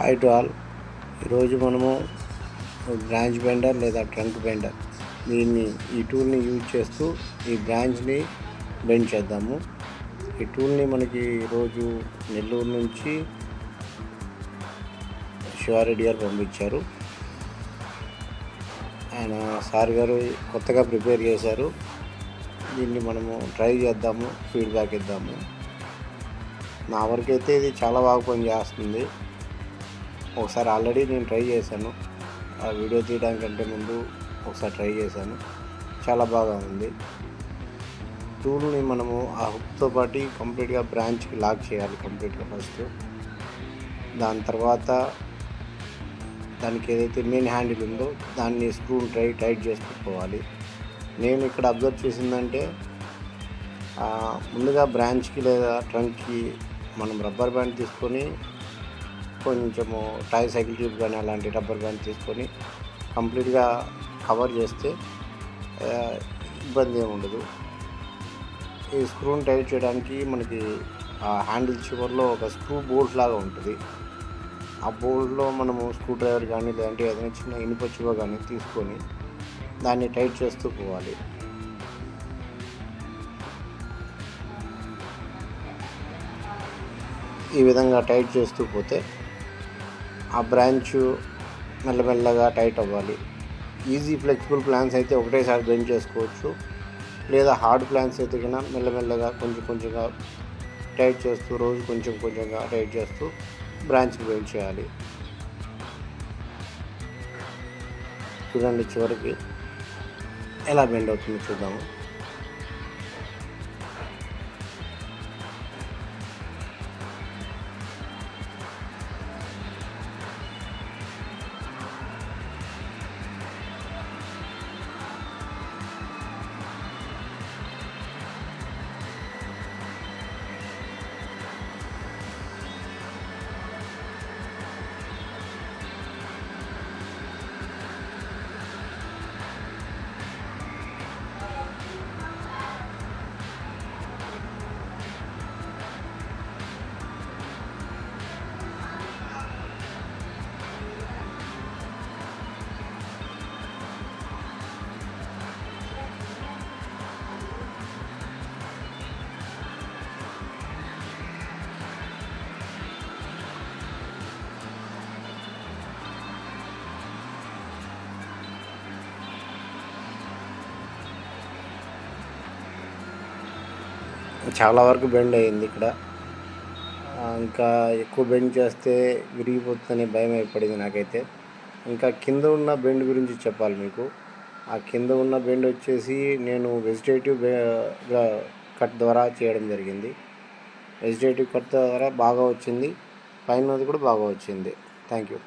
Hi to all. ఈరోజు మనము branch Bender లేదా ట్రంక్ బెండర్ ఈ టూల్ని యూజ్ చేస్తూ ఈ బ్రాంచ్ని బెండ్ చేద్దాము. ఈ టూల్ని మనకి ఈరోజు నెల్లూరు నుంచి శివారెడ్డి గారు పంపించారు. ఆయన సార్ గారు కొత్తగా ప్రిపేర్ చేశారు. దీన్ని మనము ట్రై చేద్దాము, ఫీడ్బ్యాక్ ఇద్దాము. నా వరకైతే ఇది చాలా బాగా పనిచేస్తుంది. ఒకసారి ఆల్రెడీ నేను ట్రై చేశాను, ఆ వీడియో తీయడానికంటే ముందు ఒకసారి ట్రై చేశాను. చాలా బాగా ఉంది. టూల్ని మనము ఆ హుక్తో పాటు కంప్లీట్గా బ్రాంచ్కి లాక్ చేయాలి కంప్లీట్గా ఫస్ట్. దాని తర్వాత దానికి ఏదైతే మెయిన్ హ్యాండిల్ ఉందో దాన్ని స్క్రూ టైట్ చేసి పెట్టుకోవాలి. నేను ఇక్కడ అబ్జర్వ్ చేసిందంటే ముందుగా బ్రాంచ్కి లేదా ట్రంక్కి మనం రబ్బర్ బ్యాండ్ తీసుకొని కొంచెము టాయ్ సైకిల్ ట్యూబ్ కానీ అలాంటి రబ్బర్ బ్యాండ్ తీసుకొని కంప్లీట్గా కవర్ చేస్తే ఇబ్బంది ఏమి ఉండదు. ఈ స్క్రూని టైట్ చేయడానికి మనకి ఆ హ్యాండిల్ చివరిలో ఒక స్క్రూ బోల్ట్ లాగా ఉంటుంది. ఆ బోల్ట్లో మనము స్క్రూ డ్రైవర్ కానీ లేదంటే ఏదైనా చిన్న ఇనుప చివ కానీ తీసుకొని దాన్ని టైట్ చేస్తూ పోవాలి. ఈ విధంగా టైట్ చేస్తూ పోతే ఆ బ్రాంచ్ మెల్లమెల్లగా టైట్ అవ్వాలి. ఈజీ ఫ్లెక్సిబుల్ ప్లాన్స్ అయితే ఒకటేసారి బెండ్ చేసుకోవచ్చు, లేదా హార్డ్ ప్లాన్స్ అయితే కన్నా మెల్లమెల్లగా కొంచెంగా టైట్ చేస్తూ రోజు కొంచెంగా టైట్ చేస్తూ బ్రాంచ్ని బెండ్ చేయాలి. చూడండి, చివరికి ఎలా బెండ్ అవుతుందో చూద్దాము. చాలా వరకు బెండ్ అయ్యింది ఇక్కడ. ఇంకా ఎక్కువ బెండ్ చేస్తే విరిగిపోతుందనే భయం ఏర్పడింది నాకైతే. ఇంకా కింద ఉన్న బెండ్ గురించి చెప్పాలి మీకు. ఆ కింద ఉన్న బెండ్ వచ్చేసి నేను వెజిటేటివ్ కట్ ద్వారా చేయడం జరిగింది. వెజిటేటివ్ కట్ ద్వారా బాగా వచ్చింది, పైనది కూడా బాగా వచ్చింది. Thank you.